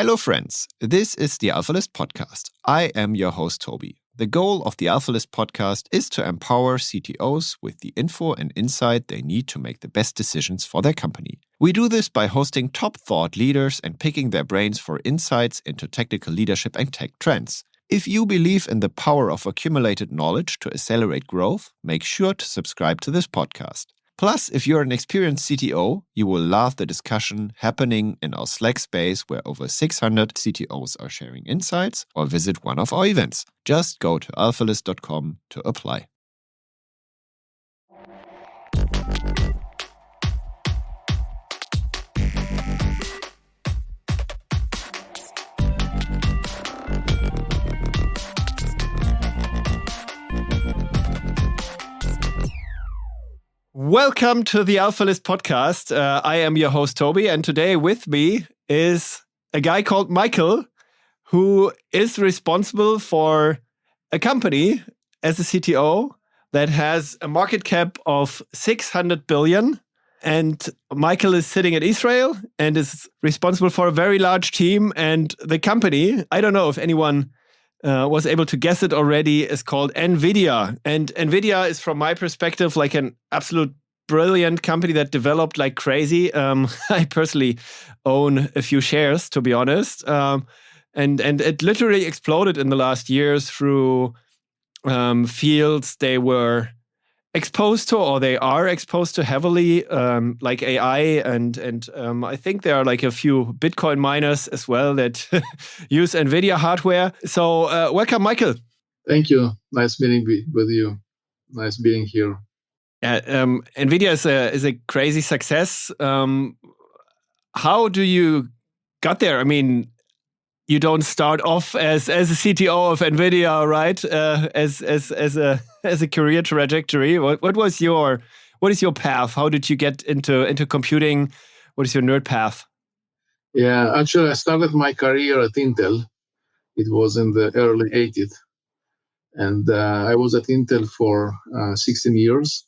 Hello, friends. This is the Alphalist podcast. I am your host, Toby. The goal of the Alphalist podcast is to empower CTOs with the info and insight they need to make the best decisions for their company. We do this by hosting top thought leaders and picking their brains for insights into technical leadership and tech trends. If you believe in the power of accumulated knowledge to accelerate growth, make sure to subscribe to this podcast. Plus, if you're an experienced CTO, you will love the discussion happening in our Slack space where over 600 CTOs are sharing insights, or visit one of our events. Just go to alphalist.com to apply. Welcome to the Alphalist podcast. I am your host, Toby, and today with me is a guy called Michael, who is responsible for a company as a CTO that has a market cap of 600 billion. And Michael is sitting in Israel and is responsible for a very large team. And the company, I don't know if anyone was able to guess it already, is called Nvidia. And Nvidia is, from my perspective, like an absolute brilliant company that developed like crazy. I personally own a few shares, to be honest. And it literally exploded in the last years through fields they were exposed to, or they are exposed to heavily, like AI, and I think there are like a few Bitcoin miners as well that use Nvidia hardware. So welcome, Michael. Thank you. Nice meeting with you. Nice being here. Nvidia is a crazy success. How do you got there? I mean, you don't start off as a CTO of Nvidia, right? As a career trajectory. What is your path? How did you get into computing? What is your nerd path? Yeah, actually, I started my career at Intel. It was in the early 80s. And I was at Intel for 16 years,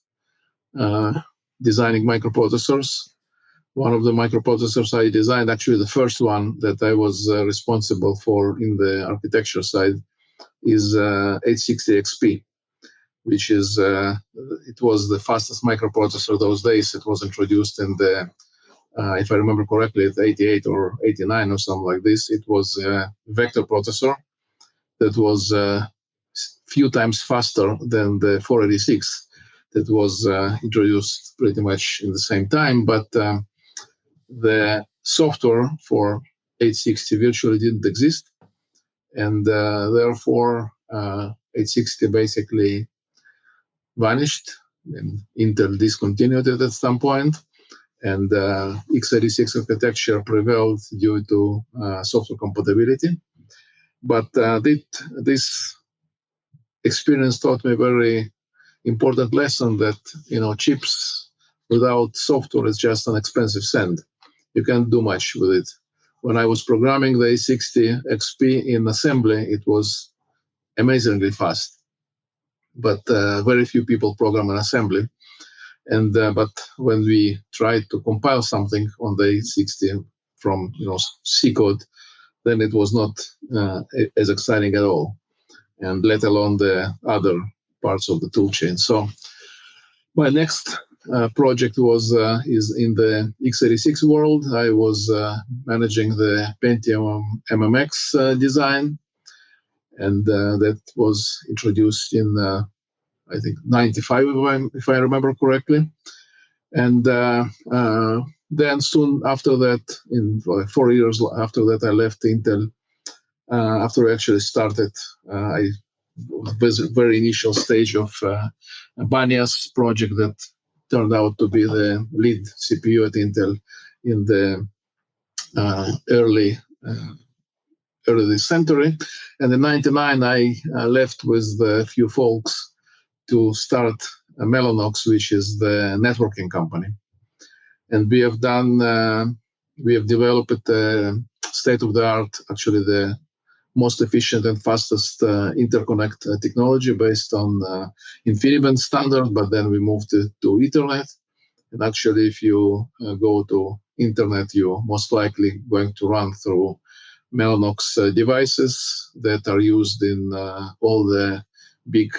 designing microprocessors. One of the microprocessors I designed, actually the first one that I was responsible for in the architecture side, is 860XP, which is, it was the fastest microprocessor those days. It was introduced in the, if I remember correctly, at 88 or 89 or something like this. It was a vector processor that was few times faster than the 486 that was introduced pretty much in the same time, but the software for 860 virtually didn't exist, and therefore 860 basically vanished, and Intel discontinued it at some point, and x86 architecture prevailed due to software compatibility. But this experience taught me a very important lesson that, chips without software is just an expensive sand. You can't do much with it. When I was programming the 860XP in assembly, it was amazingly fast. But very few people program in assembly. And but when we tried to compile something on the 860 from C code, then it was not as exciting at all, and let alone the other parts of the toolchain. So my next project is in the x86 world. I was managing the Pentium MMX design, and that was introduced in I think 95, if I remember correctly. And then soon after that, in 4 years after that, I left Intel. After I actually started, I was a very initial stage of Banias project that turned out to be the lead CPU at Intel in the early this century. And in 99, I left with a few folks to start Mellanox, which is the networking company. And we have developed a state-of-the-art, actually the most efficient and fastest interconnect technology based on InfiniBand standard, but then we moved it to Ethernet. And actually, if you go to Internet, you're most likely going to run through Mellanox devices that are used in all the big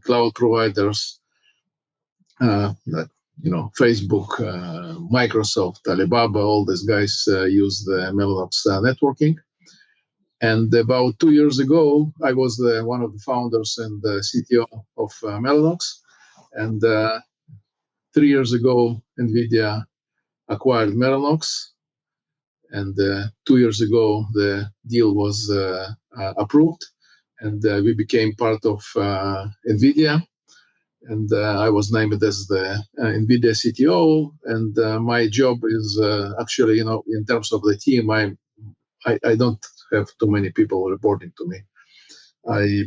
cloud providers, like Facebook, Microsoft, Alibaba. All these guys use the Mellanox networking. And about 2 years ago, I was one of the founders and the CTO of Mellanox. And 3 years ago, Nvidia acquired Mellanox. And 2 years ago, the deal was approved. And we became part of Nvidia. And I was named as the Nvidia CTO. And my job is actually, in terms of the team, I don't have too many people reporting to me.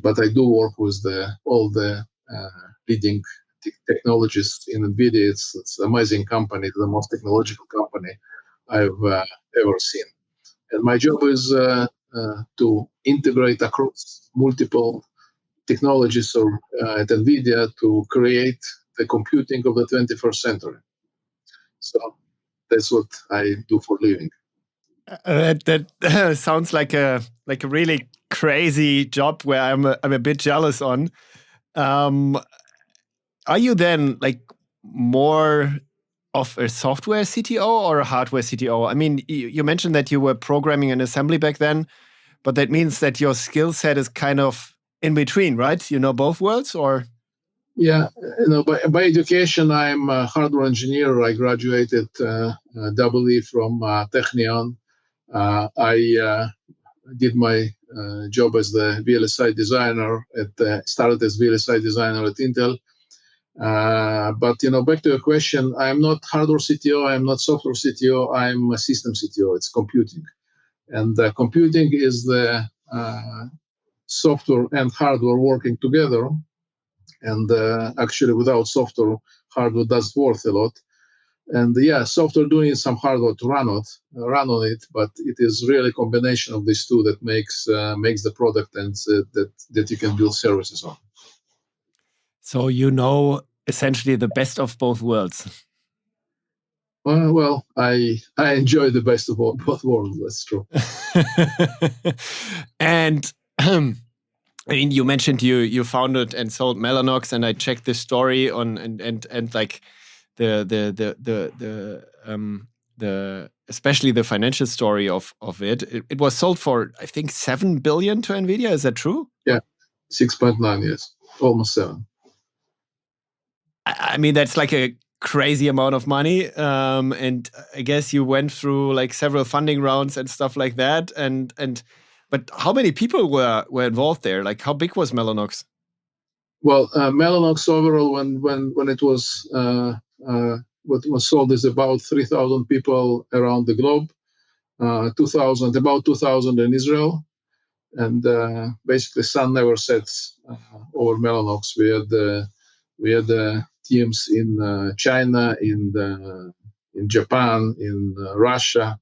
But I do work with all the leading technologists in Nvidia. It's an amazing company, the most technological company I've ever seen. And my job is to integrate across multiple technologies at Nvidia to create the computing of the 21st century. So that's what I do for a living. That sounds like a really crazy job where I'm a bit jealous on. Are you then like more of a software CTO or a hardware CTO? I mean, you mentioned that you were programming and assembly back then, but that means that your skill set is kind of in between, right? You know both worlds, or? Yeah, by education, I'm a hardware engineer. I graduated doubly from Technion. I did my job as the VLSI designer. Started as VLSI designer at Intel. But back to your question, I'm not hardware CTO. I'm not software CTO. I'm a system CTO. It's computing, and computing is the software and hardware working together. And actually, without software, hardware doesn't work a lot. And software doing some hardware to run on it, but it is really a combination of these two that makes the product and that you can build services on. So essentially the best of both worlds. Well, I enjoy the best of both worlds. That's true. And I mean, you mentioned you founded and sold Mellanox, and I checked this story on and like the especially the financial story of it. It was sold for, I think, 7 billion to Nvidia. Is that true? Yeah, 6.9. Yes, almost 7. I mean, that's like a crazy amount of money, and I guess you went through like several funding rounds and stuff like that. But how many people were involved there? Like, how big was Mellanox? Well, Mellanox overall, when it was what was sold, is about 3,000 people around the globe. About 2,000 in Israel, and basically sun never sets over Mellanox. We had teams in China, in Japan, in Russia,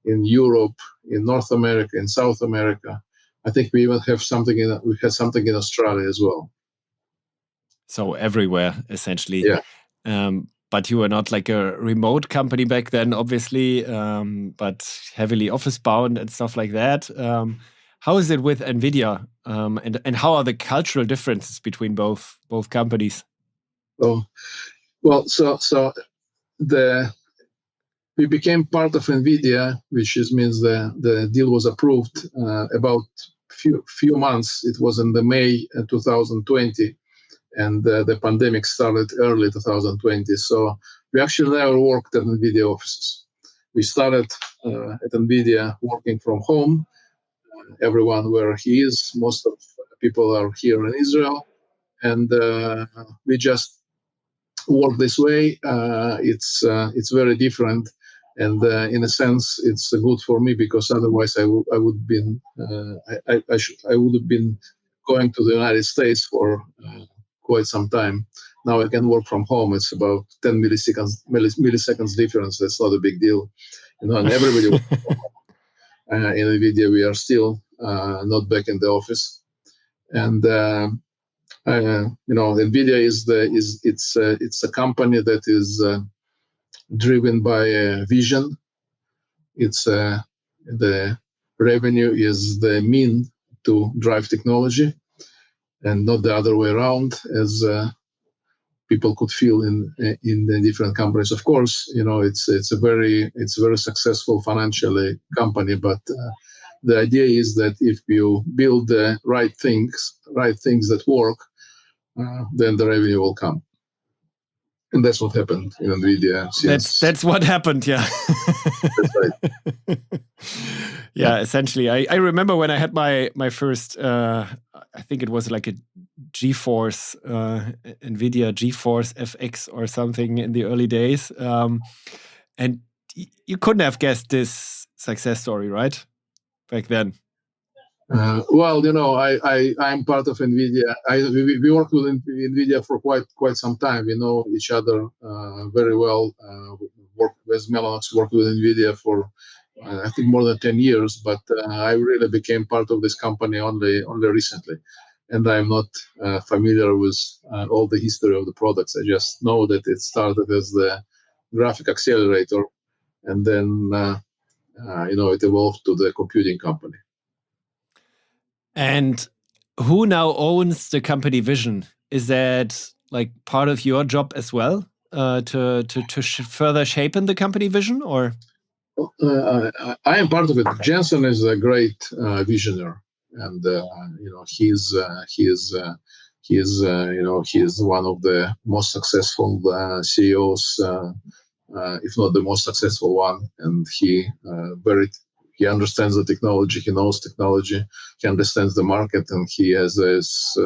in Europe, in North America, in South America. I think we even have something in Australia as well. So everywhere, essentially. Yeah. But you were not like a remote company back then, obviously, but heavily office bound and stuff like that. How is it with Nvidia, and how are the cultural differences between both companies? Oh, well, so we became part of Nvidia, which means the deal was approved about few months. It was in the May 2020, and the pandemic started early 2020. So we actually never worked at Nvidia offices. We started at Nvidia working from home. Everyone where he is. Most of people are here in Israel, and we just work this way. It's very different, and in a sense, it's good for me, because otherwise I would have been going to the United States for quite some time. Now I can work from home. It's about 10 milliseconds difference. That's not a big deal, and everybody. In Nvidia, we are still not back in the office, and Nvidia it's a company that is driven by a vision. It's the revenue is the mean to drive technology, and not the other way around, as people could feel in the different companies. Of course, it's a very successful financially company, but the idea is that if you build the right things that work, then the revenue will come. And that's what happened in Nvidia. That's what happened, yeah. That's right. Yeah, essentially. I remember when I had my first, I think it was like a GeForce, Nvidia GeForce FX or something in the early days. And you couldn't have guessed this success story, right? Back then. Well, I'm part of Nvidia. We worked with Nvidia for quite some time. We know each other very well. Worked with Mellanox, worked with Nvidia for I think more than 10 years. But I really became part of this company only recently, and I'm not familiar with all the history of the products. I just know that it started as the graphic accelerator, and then it evolved to the computing company. And who now owns the company vision? Is that like part of your job as well, to further shape in the company vision, or? I am part of it. Jensen is a great visionary, and he is one of the most successful CEOs, if not the most successful one. And he understands the technology, he knows technology, he understands the market, and he has this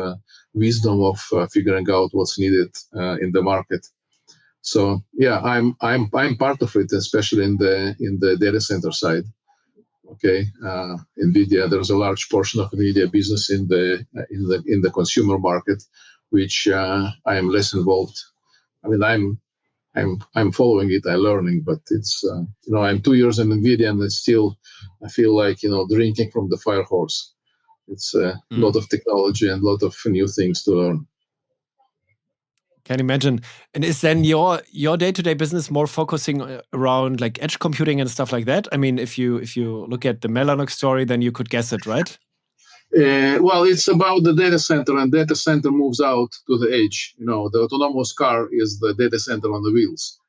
wisdom of figuring out what's needed in the market. So yeah, I'm part of it, especially in the data center side. Okay, Nvidia. There's a large portion of Nvidia business in the consumer market, which I am less involved. I mean, I'm following it, I'm learning, but it's I'm 2 years in Nvidia, and I feel like drinking from the fire hose. It's a lot of technology and a lot of new things to learn. Can imagine. And is then your day-to-day business more focusing around like edge computing and stuff like that? I mean, if you look at the Mellanox story, then you could guess it, right? Well, it's about the data center, and data center moves out to the edge. The autonomous car is the data center on the wheels.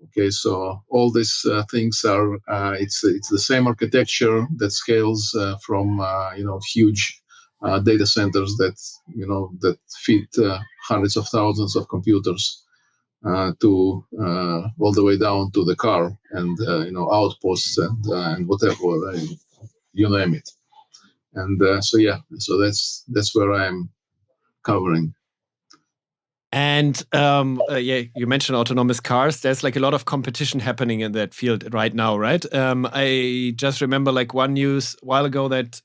Okay, so all these things are it's the same architecture that scales from huge data centers that fit hundreds of thousands of computers to all the way down to the car and outposts and whatever, you name it. And so that's where I'm covering. And you mentioned autonomous cars. There's like a lot of competition happening in that field right now, right? I just remember like one news a while ago that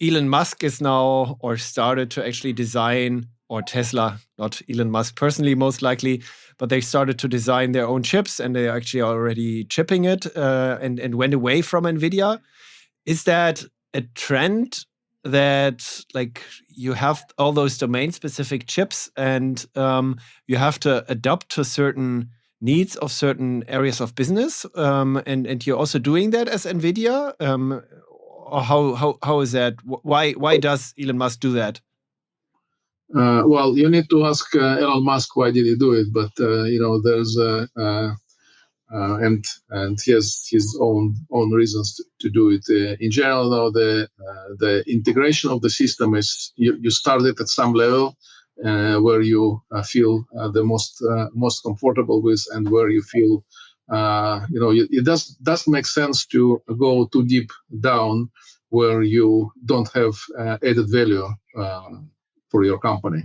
Elon Musk is now or started to actually design, or Tesla, not Elon Musk personally, most likely, but they started to design their own chips, and they're actually already chipping it and went away from Nvidia. Is that a trend that like you have all those domain-specific chips and you have to adapt to certain needs of certain areas of business, and you're also doing that as Nvidia, or how is that? Why does Elon Musk do that? Well, you need to ask Elon Musk why did he do it, but there's and he has his own reasons to do it. In general, though, the integration of the system is you start it at some level where you feel the most comfortable with, and where you feel it doesn't make sense to go too deep down where you don't have added value for your company.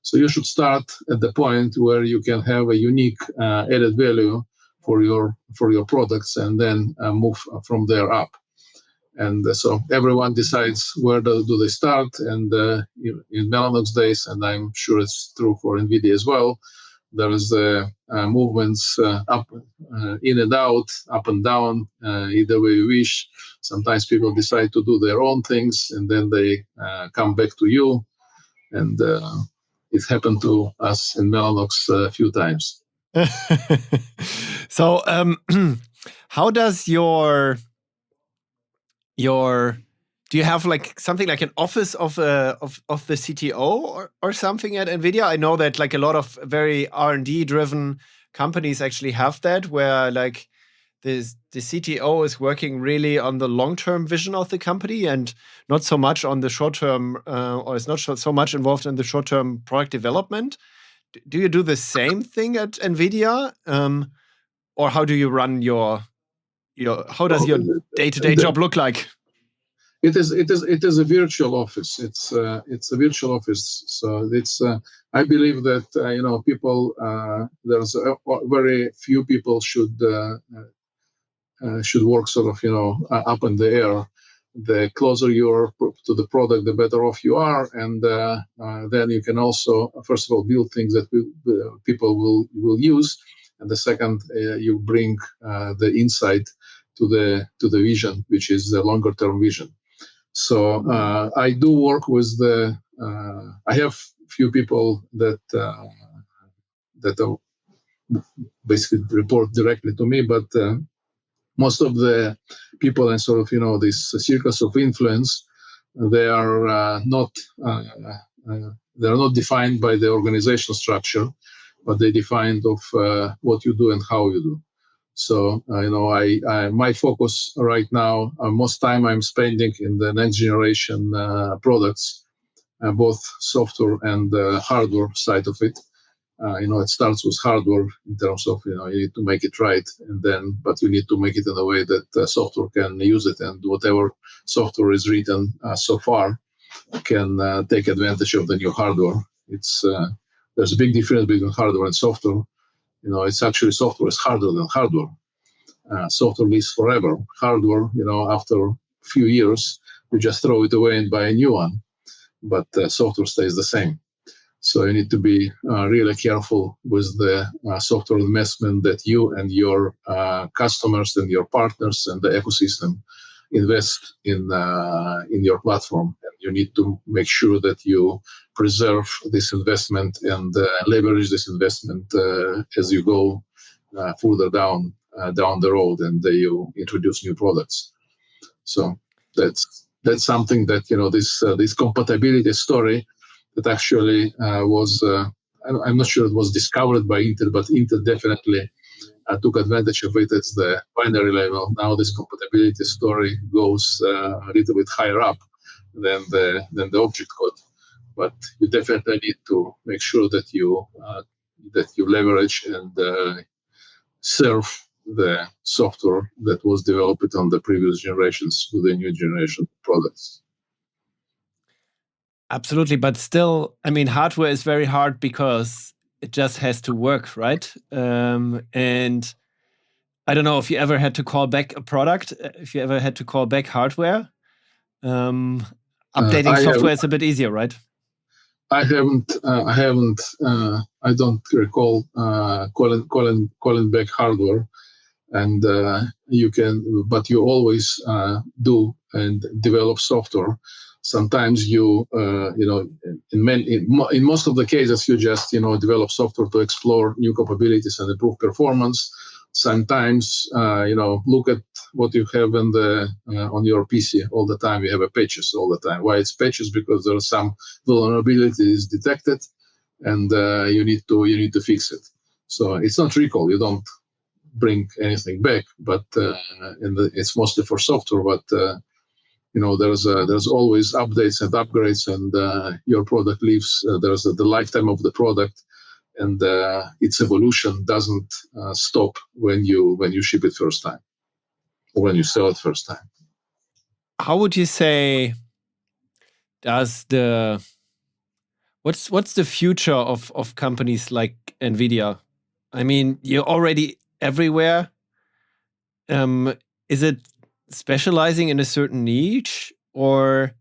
So you should start at the point where you can have a unique added value for your products, and then move from there up. And so everyone decides where do they start. And in Mellanox days, and I'm sure it's true for Nvidia as well, there is movements up, in and out, up and down, either way you wish. Sometimes people decide to do their own things, and then they come back to you. And it happened to us in Mellanox a few times. So how does your do you have like something like an office of the CTO or something at Nvidia? I know that like a lot of very R&D driven companies actually have that, where like the CTO is working really on the long-term vision of the company and not so much on the short-term, or is not so much involved in the short-term product development. Do you do the same thing at Nvidia, or how do you run how does your day-to-day job look like? It is a virtual office. It's a virtual office. So it's I believe that people there's very few people should work sort of up in the air. The closer you are to the product, the better off you are, and then you can also first of all build things that people will use, and the second you bring the insight to the vision, which is the longer term vision. So I do work with I have few people that basically report directly to me, but most of the people in sort of this circles of influence, they are not defined by the organizational structure, but they defined of what you do and how you do. So I my focus right now, most time I'm spending in the next generation products, both software and hardware side of it. It starts with hardware in terms of you need to make it right, but you need to make it in a way that software can use it, and whatever software is written so far can take advantage of the new hardware. There's a big difference between hardware and software. It's actually software is harder than hardware. Software lives forever. Hardware, after a few years, you just throw it away and buy a new one. But software stays the same. So you need to be really careful with the software investment that you and your customers and your partners and the ecosystem invest in your platform. And you need to make sure that you preserve this investment and leverage this investment as you go further down the road and you introduce new products. So that's something that this compatibility story that actually was I'm not sure it was discovered by Intel, but Intel definitely took advantage of it at the binary level. Now this compatibility story goes a little bit higher up than the object code, but you definitely need to make sure that you leverage and serve the software that was developed on the previous generations with the new generation products. Absolutely, but still, I mean, hardware is very hard because it just has to work, right? And I don't know if you ever had to call back a product, if you ever had to call back hardware. Updating software is a bit easier, right? I don't recall calling back hardware, and you can, but you always do and develop software. Sometimes in most of the cases you just develop software to explore new capabilities and improve performance. Sometimes look at what you have on your PC all the time. You have patches all the time. Why it's patches? Because there are some vulnerabilities detected, and you need to fix it. So it's not recall. You don't bring anything back, but it's mostly for software. But there's always updates and upgrades, and your product lives. There's the lifetime of the product, and its evolution doesn't stop when you ship it first time or when you sell it first time. How would you say what's the future of companies like Nvidia? I mean, you're already everywhere. Is it specializing in a certain niche, or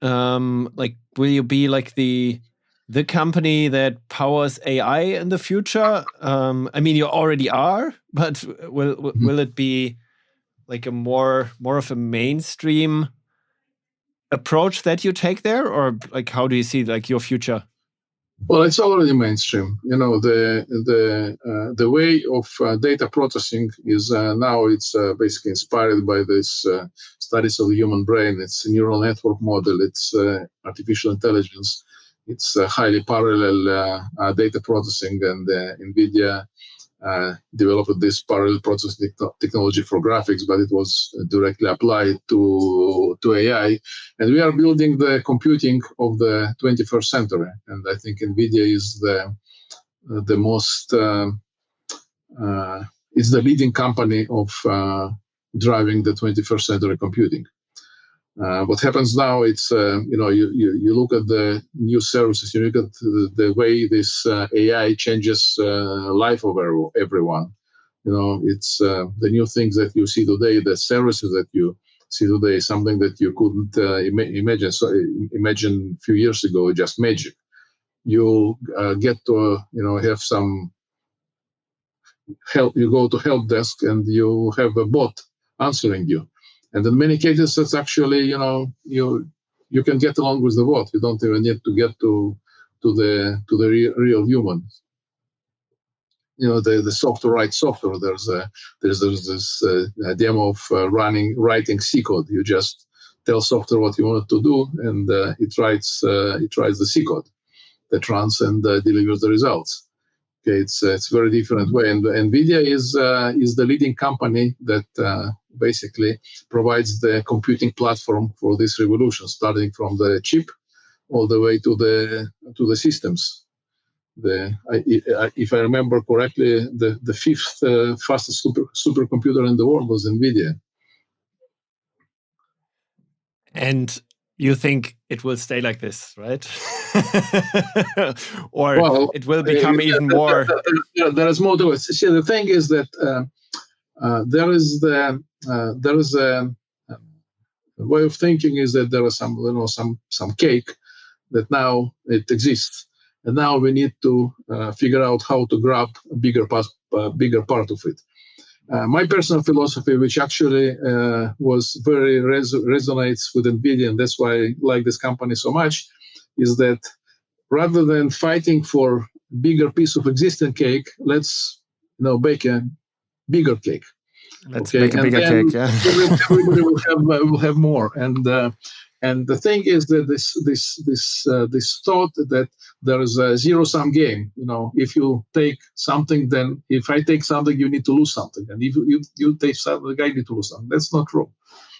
will you be like the company that powers AI in the future? I mean, you already are, but will it be like a more of a mainstream approach that you take there, or like how do you see like your future? Well, it's already mainstream. The way of data processing is now it's basically inspired by this studies of the human brain. It's a neural network model. It's artificial intelligence. It's highly parallel data processing, and Nvidia developed this parallel processing technology for graphics, but it was directly applied to AI. And we are building the computing of the 21st century. And I think Nvidia is the most is the leading company of driving the 21st century computing. What happens now, it's, you look at the new services, you look at the way this AI changes life of everyone. It's the new things that you see today, the services that you see today, something that you couldn't imagine. So imagine a few years ago, just magic. You get to, have some help. You go to help desk and you have a bot answering you. And in many cases, it's actually, you can get along with the bot. You don't even need to get to the real human. The software writes software. There's this demo of writing C code. You just tell software what you want it to do, and it writes the C code that runs and delivers the results. Okay, it's a very different way, and Nvidia is the leading company that basically provides the computing platform for this revolution, starting from the chip all the way to the systems. If I remember correctly, the fifth fastest supercomputer in the world was Nvidia. And you think it will stay like this, right? Or it will become even more. There is more to it. See, the thing is that there is a way of thinking is that there is some cake that now it exists, and now we need to figure out how to grab a bigger part of it. My personal philosophy, which actually was very resonates with Nvidia, and that's why I like this company so much, is that rather than fighting for a bigger piece of existing cake, let's bake a bigger cake. Let's bake a bigger cake. Yeah, everybody will have more. And the thing is that this thought that there is a zero-sum game. If you take something, then if I take something, you need to lose something, and if you take something, the guy need to lose something. That's not true.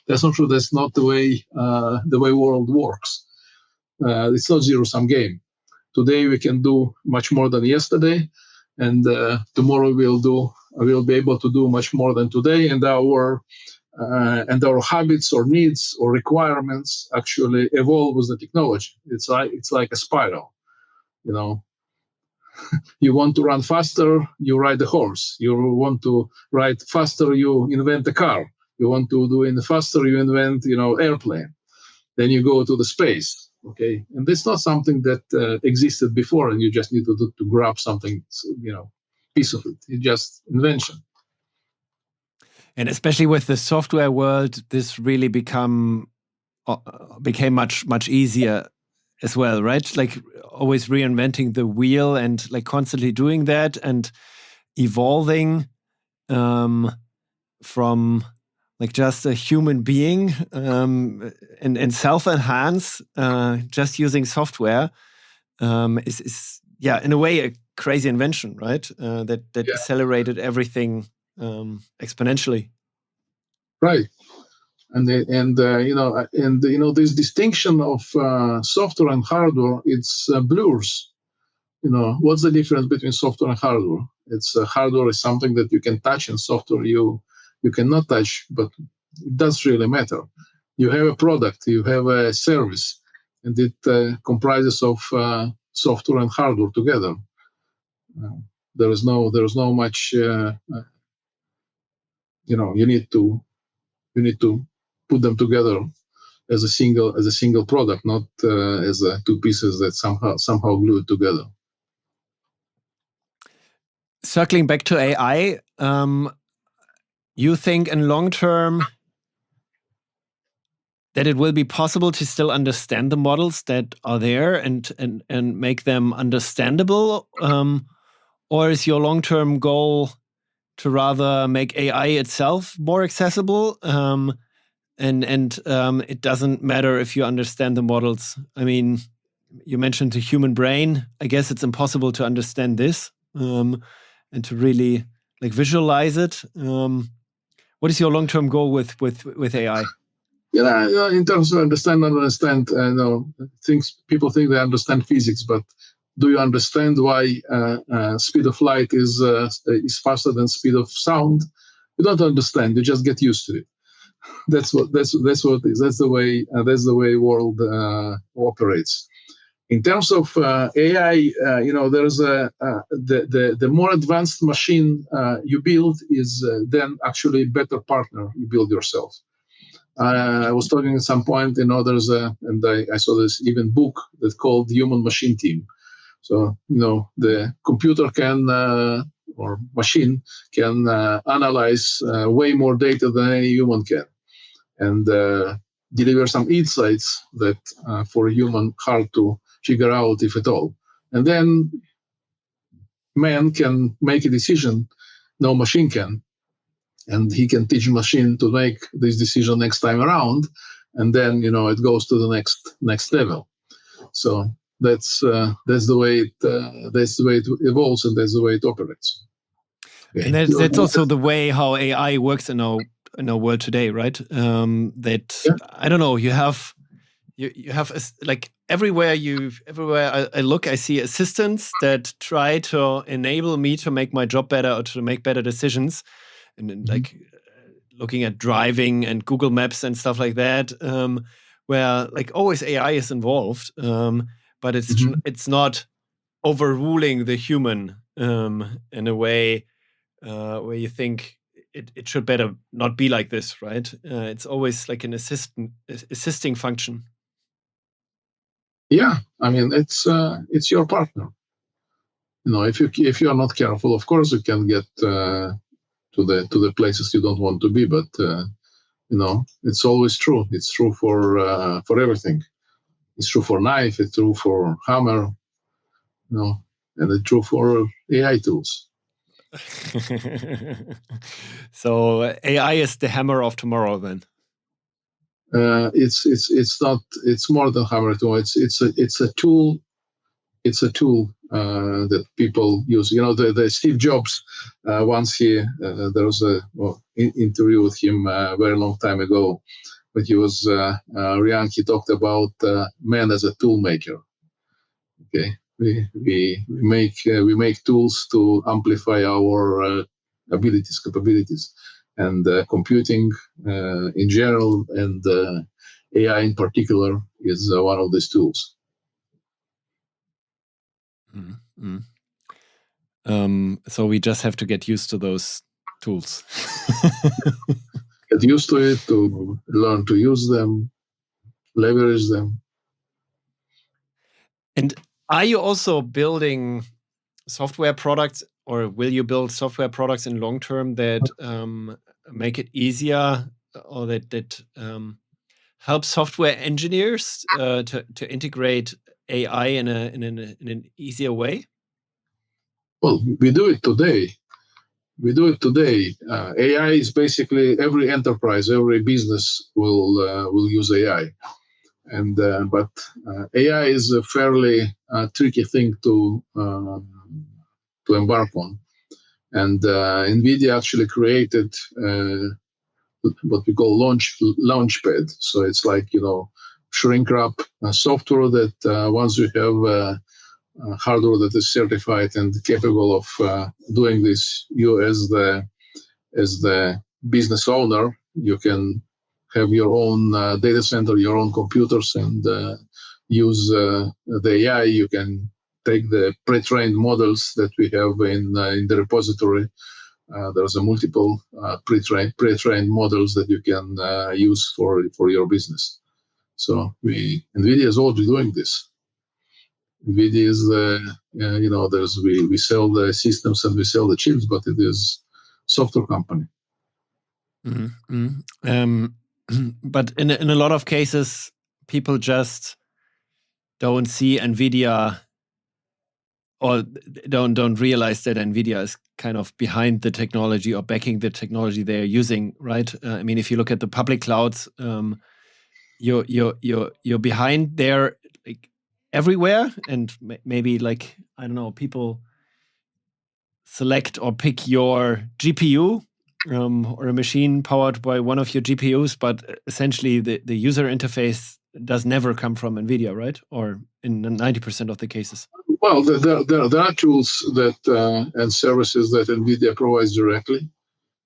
That's not true. That's not the way world works. It's not zero-sum game. Today we can do much more than yesterday, and tomorrow we'll be able to do much more than today, and our habits or needs or requirements actually evolve with the technology. It's like a spiral. You want to run faster, you ride a horse. You want to ride faster, you invent a car. You want to do it faster, you invent airplane. Then you go to the space. Okay, and it's not something that existed before, and you just need to grab something, piece of it. It's just invention. And especially with the software world, this really became much easier as well, right? Like always reinventing the wheel and like constantly doing that and evolving from like just a human being and self-enhance just using software is in a way a crazy invention, right? That accelerated everything exponentially. Right. And this distinction of software and hardware, it's blurs. What's the difference between software and hardware? It's hardware is something that you can touch, and software you cannot touch, but it does really matter. You have a product, you have a service, and it comprises of software and hardware together. There is no much. You need to put them together as a single product, not as two pieces that somehow glued together. Circling back to AI, you think in long term that it will be possible to still understand the models that are there and make them understandable? Or is your long-term goal to rather make AI itself more accessible? And it doesn't matter if you understand the models. I mean, you mentioned the human brain. I guess it's impossible to understand this and to really like visualize it. What is your long-term goal with AI? Yeah, in terms of understand, people think they understand physics, but do you understand why speed of light is faster than speed of sound? You don't understand. You just get used to it. That's what it is. That's the way world operates. In terms of AI, there's the more advanced machine you build is then actually better partner you build yourself. I was talking at some point, there's and I saw this even book that's called Human Machine Team. So, the computer can, or machine can analyze way more data than any human can and deliver some insights that for a human hard to figure out, if at all. And then man can make a decision, no machine can. And he can teach machine to make this decision next time around, and then it goes to the next level. So that's the way it evolves, and that's the way it operates. Okay. And that's also the way how AI works in our world today, right? I don't know. You have like everywhere I look, I see assistants that try to enable me to make my job better or to make better decisions. And like looking at driving and Google Maps and stuff like that, where like always AI is involved, but it's not overruling the human in a way where you think it should better not be like this, right? It's always like an assisting function. Yeah, I mean it's your partner. If you are not careful, of course you can get to the places you don't want to be, but it's always true. It's true for everything. It's true for knife. It's true for hammer. And it's true for AI tools. So AI is the hammer of tomorrow, then. It's not. It's more than hammer tool. It's a tool. It's a tool that people use. The Steve Jobs, once there was a interview with him a very long time ago, when he was young. He talked about man as a tool maker. Okay, we make tools to amplify our capabilities, and computing in general and AI in particular is one of these tools. So we just have to get used to those tools. Get used to it, to learn to use them, leverage them. And are you also building software products, or will you build software products in long term that make it easier, or that help software engineers to integrate AI in an easier way? Well, we do it today. AI is basically every enterprise, every business will use AI, and but AI is a fairly tricky thing to embark on. And Nvidia actually created what we call Launchpad. So it's like shrink wrap software that once you have hardware that is certified and capable of doing this, you as the business owner, you can have your own data center, your own computers, and use the AI. You can take the pre-trained models that we have in the repository. There's a multiple pre-trained models that you can use for your business. So Nvidia is already doing this. Nvidia is we sell the systems and we sell the chips, but it is software company. Mm-hmm. But in a lot of cases, people just don't see Nvidia or don't realize that Nvidia is kind of behind the technology or backing the technology they're using, right? I mean, if you look at the public clouds, you're behind there, like everywhere, and maybe like, I don't know, people select or pick your GPU or a machine powered by one of your GPUs, but essentially the user interface does never come from Nvidia, right? Or in 90% of the cases. Well, there are tools that and services that Nvidia provides directly,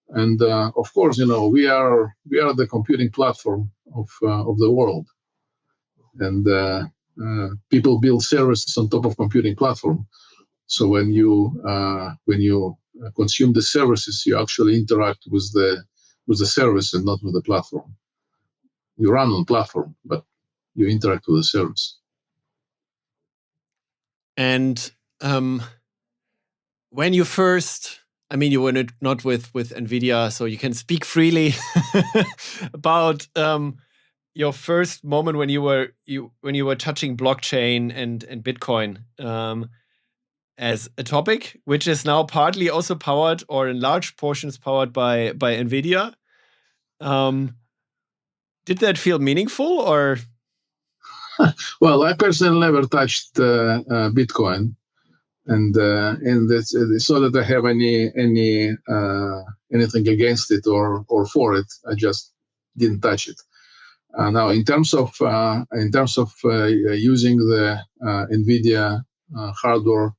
and of course, we are the computing platform of the world, and people build services on top of computing platform. So when you consume the services, you actually interact with the service and not with the platform. You run on platform, but you interact with the service. And when you first, I mean, you were not with Nvidia, so you can speak freely about your first moment when you were touching blockchain and Bitcoin as a topic, which is now partly also powered, or in large portions powered by Nvidia. Did that feel meaningful, or? Well, I personally never touched Bitcoin, and it's not that I have anything against it or for it. I just didn't touch it. Now, in terms of using the Nvidia hardware,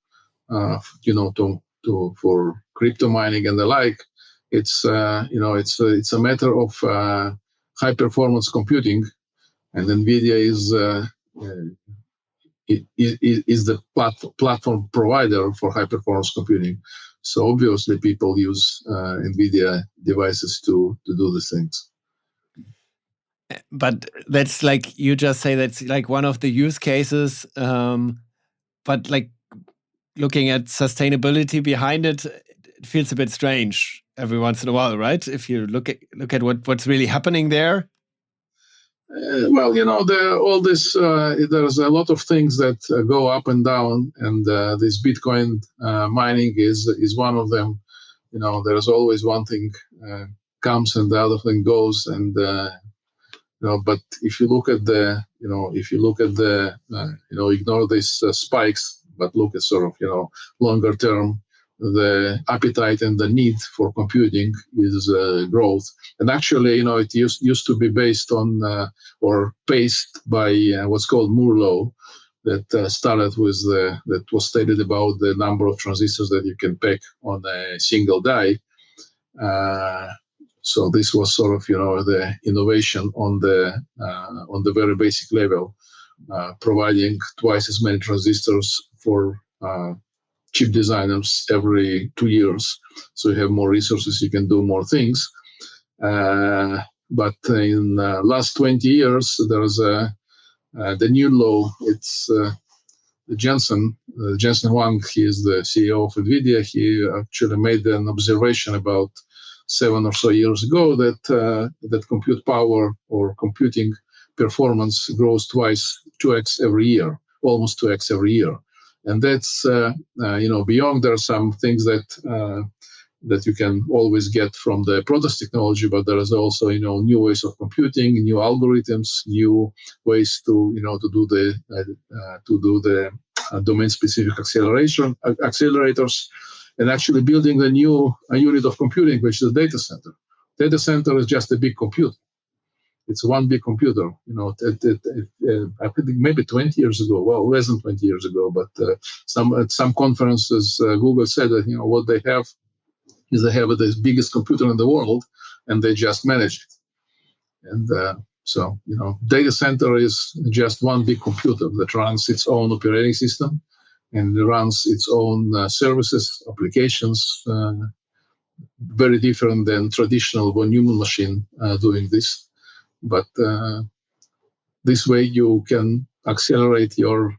for crypto mining and the like, it's a matter of high performance computing, and Nvidia is the platform provider for high performance computing. So obviously, people use Nvidia devices to do these things. But that's like, you just say that's like one of the use cases. But like looking at sustainability behind it, it feels a bit strange every once in a while, right? If you look at what's really happening there. Well, all this. There's a lot of things that go up and down, and this Bitcoin mining is one of them. There's always one thing comes and the other thing goes, and but if you look at ignore these spikes, but look at sort of longer term, the appetite and the need for computing is growth. And actually, it used to be based on or paced by what's called Moore law, that started with that was stated about the number of transistors that you can pack on a single die. So this was sort of the innovation on the very basic level, providing twice as many transistors for chip designers every 2 years. So you have more resources, you can do more things. But in the last 20 years, there's the new law. It's Jensen Huang. He is the CEO of Nvidia. He actually made an observation about 7 or so years ago that compute power or computing performance grows 2x every year, almost 2x every year. And that's beyond. There are some things that you can always get from the process technology, but there is also new ways of computing, new algorithms, new ways to do the domain specific accelerators, and actually building a new unit of computing, which is a data center. Data center is just a big computer. It's one big computer. I think maybe 20 years ago, well, less than 20 years ago, but at some conferences, Google said that what they have is they have the biggest computer in the world, and they just manage it. And so data center is just one big computer that runs its own operating system and runs its own services, applications, very different than traditional von Neumann machine doing this. But this way you can accelerate your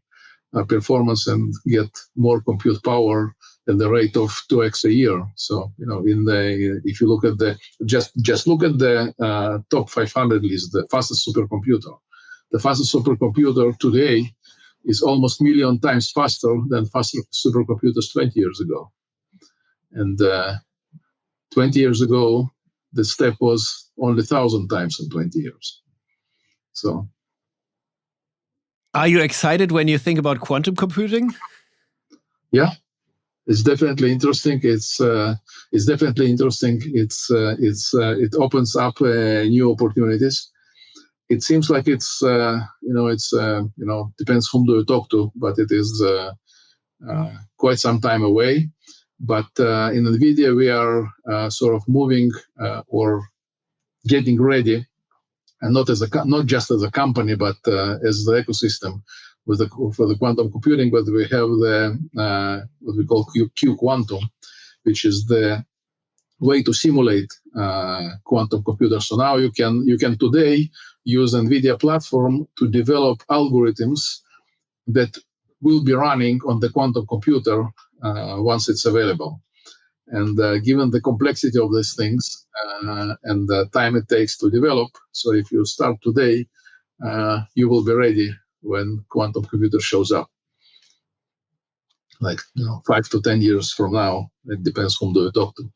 performance and get more compute power the rate of 2x a year. So if you look at just look at the top 500 list, the fastest supercomputer. The fastest supercomputer today is almost 1 million times faster than faster supercomputers 20 years ago. And 20 years ago, the step was only 1,000 times in 20 years. So, are you excited when you think about quantum computing? Yeah, it's definitely interesting. It's definitely interesting. It opens up new opportunities. It seems like it's depends whom do you talk to, but it is quite some time away. But in Nvidia, we are sort of moving or getting ready, and not just as a company, but as the ecosystem for the quantum computing. But we have the what we call Q quantum, which is the way to simulate quantum computers. So now you can today use Nvidia platform to develop algorithms that will be running on the quantum computer once it's available. And given the complexity of these things and the time it takes to develop, so if you start today, you will be ready when quantum computer shows up. Like 5 to 10 years from now, it depends whom do you talk to.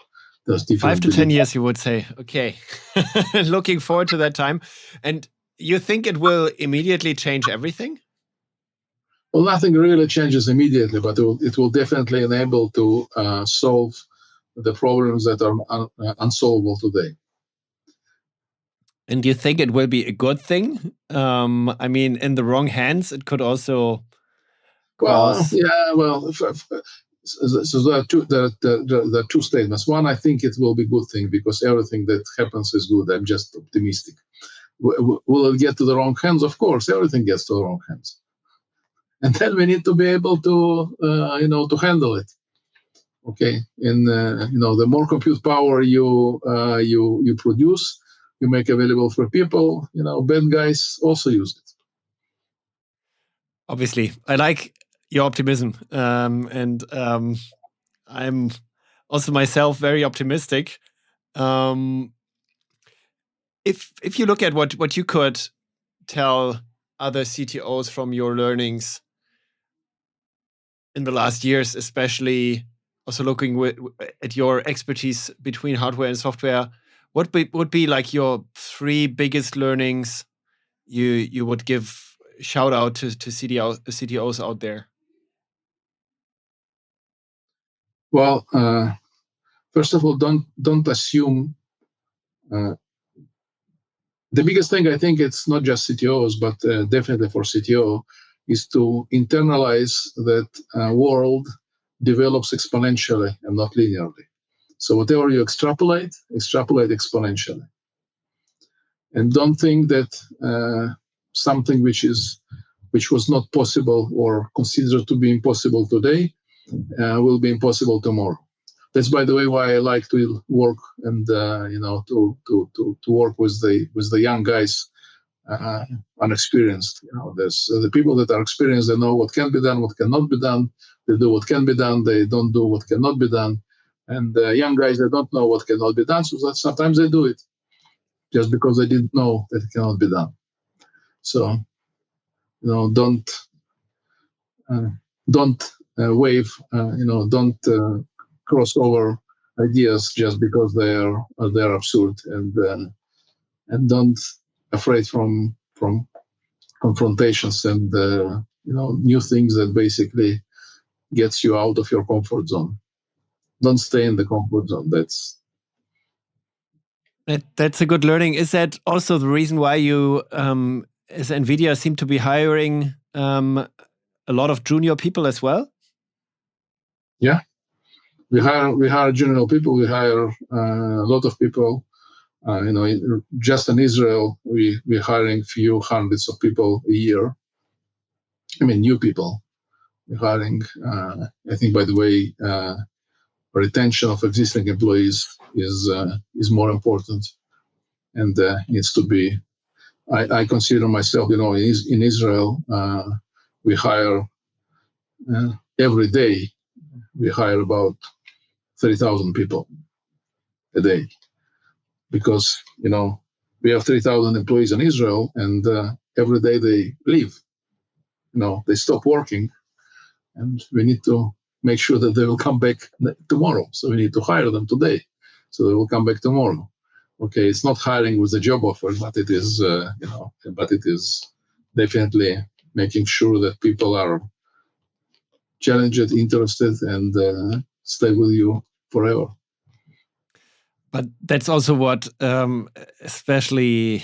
5 to 10 years, you would say. Okay. Looking forward to that time. And you think it will immediately change everything? Well, nothing really changes immediately, but it will definitely enable to solve the problems that are unsolvable today. And do you think it will be a good thing? I mean, in the wrong hands, it could also cause... So there are two statements. One, I think it will be a good thing because everything that happens is good. I'm just optimistic. Will it get to the wrong hands? Of course, everything gets to the wrong hands. And then we need to be able to, to handle it. Okay, and the more compute power you produce, you make available for people. Bad guys also use it. Obviously, I like your optimism, and I'm also myself very optimistic. If you look at what you could tell other CTOs from your learnings in the last years, especially also looking at your expertise between hardware and software, what would be like your 3 biggest learnings you would give shout out to CTOs out there? Well, first of all, don't assume. The biggest thing, I think, it's not just CTOs, but definitely for CTO, is to internalize that world develops exponentially and not linearly. So whatever you extrapolate exponentially. And don't think that something which was not possible or considered to be impossible today will be impossible tomorrow. That's, by the way, why I like to work and to work with the young guys, unexperienced. There's the people that are experienced. They know what can be done, what cannot be done. They do what can be done. They don't do what cannot be done. And young guys, they don't know what cannot be done, so that sometimes they do it just because they didn't know that it cannot be done. So, don't wave, don't cross over ideas just because they're absurd, and don't afraid from confrontations and new things that basically gets you out of your comfort zone. Don't stay in the comfort zone. That's a good learning. Is that also the reason why you, as Nvidia, seem to be hiring a lot of junior people as well? Yeah, we hire junior people. We hire a lot of people. Just in Israel, we're hiring few hundreds of people a year. I mean, new people. We're hiring. I think, by the way, retention of existing employees is more important, and needs to be. I consider myself, in Israel, we hire every day we hire about 3,000 people a day, because we have 3,000 employees in Israel, and every day they leave. They stop working, and we need to make sure that they will come back tomorrow. So we need to hire them today, so they will come back tomorrow. Okay, it's not hiring with a job offer, but it is, but it is definitely making sure that people are challenged, interested, and stay with you forever. But that's also what especially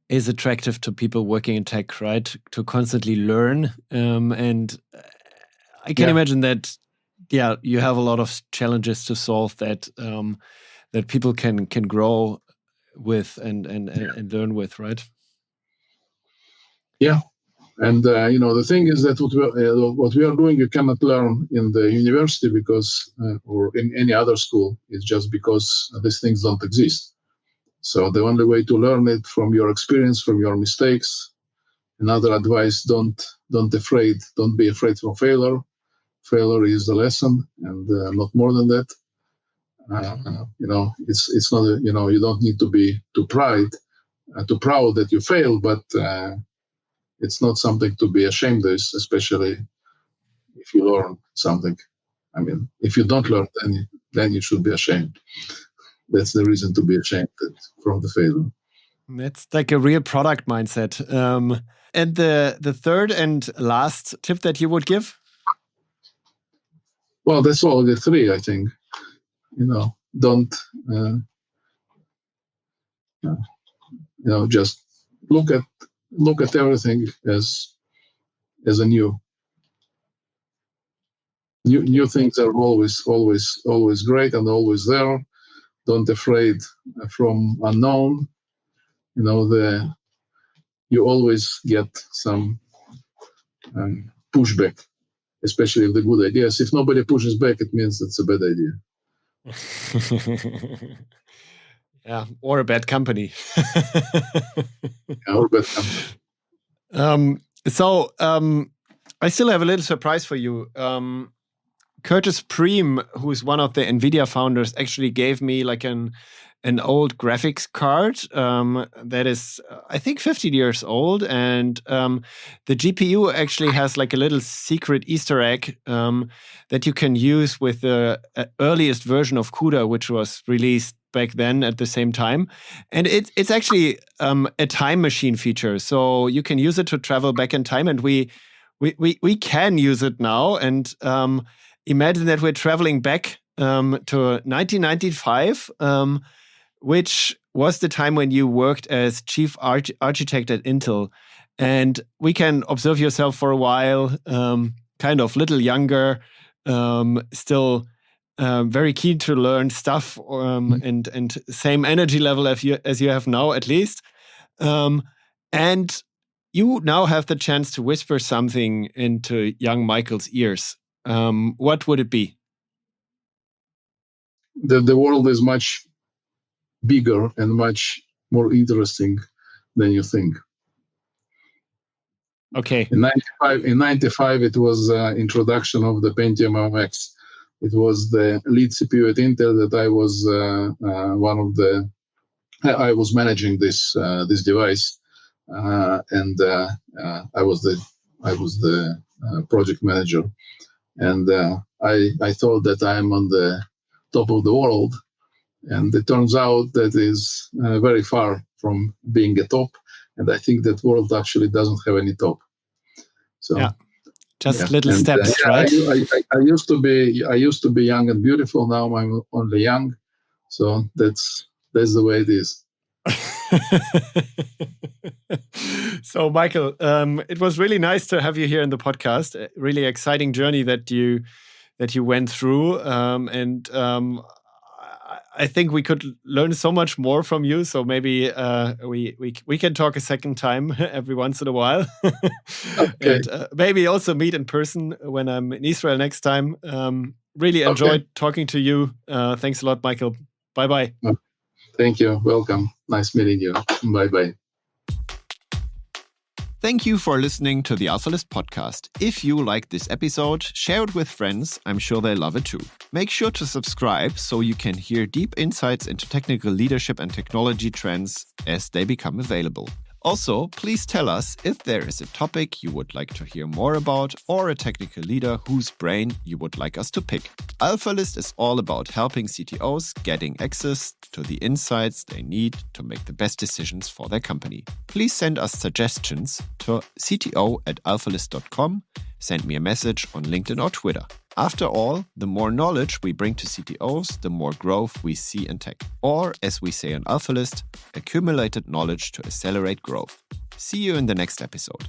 is attractive to people working in tech, right? To constantly learn. And I can imagine that, you have a lot of challenges to solve that that people can grow with and learn with, right? Yeah. And, the thing is that what we are doing, you cannot learn in the university or in any other school. It's just because these things don't exist. So the only way to learn it from your experience, from your mistakes. Another advice, don't be afraid from failure. Failure is the lesson, and not more than that. It's not, you don't need to be too proud that you failed, but it's not something to be ashamed of, especially if you learn something. I mean, if you don't learn, then you should be ashamed. That's the reason to be ashamed from the failure. That's like a real product mindset. And the third and last tip that you would give? Well, that's all the three, I think. Don't just look at everything as a new things are always great and always there. Don't afraid from unknown. You always get some pushback, especially if the good ideas. If nobody pushes back, it means it's a bad idea. Yeah, or a bad company. Or a bad company. So I still have a little surprise for you. Curtis Preem, who's one of the Nvidia founders, actually gave me like an old graphics card that is, I think, 15 years old. And the GPU actually has like a little secret Easter egg that you can use with the earliest version of CUDA, which was released back then at the same time. And it's actually a time machine feature. So you can use it to travel back in time. And we can use it now. And imagine that we're traveling back to 1995, which was the time when you worked as chief architect at Intel. And we can observe yourself for a while, kind of little younger, still very keen to learn stuff, and same energy level as you have now, at least. And you now have the chance to whisper something into young Michael's ears. What would it be? The world is much bigger and much more interesting than you think. Okay. In 95, it was introduction of the Pentium MX. It was the lead CPU at Intel that I was I was managing this device, and I was the project manager, and I thought that I'm on the top of the world, and it turns out that is very far from being a top, and I think that world actually doesn't have any top. So yeah, just little steps, right? I used to be young and beautiful. Now I'm only young, so that's the way it is. So, Michael, it was really nice to have you here in the podcast. A really exciting journey that you went through, and I think we could learn so much more from you. So maybe we can talk a second time every once in a while, okay. And maybe also meet in person when I'm in Israel next time. Really enjoyed talking to you. Thanks a lot, Michael. Bye bye. Thank you. Welcome. Nice meeting you. Bye bye. Thank you for listening to the Alphalist podcast. If you like this episode, share it with friends. I'm sure they love it too. Make sure to subscribe so you can hear deep insights into technical leadership and technology trends as they become available. Also, please tell us if there is a topic you would like to hear more about or a technical leader whose brain you would like us to pick. Alphalist is all about helping CTOs getting access to the insights they need to make the best decisions for their company. Please send us suggestions to cto@alphalist.com. Send me a message on LinkedIn or Twitter. After all, the more knowledge we bring to CTOs, the more growth we see in tech. Or, as we say on Alphalist, accumulated knowledge to accelerate growth. See you in the next episode.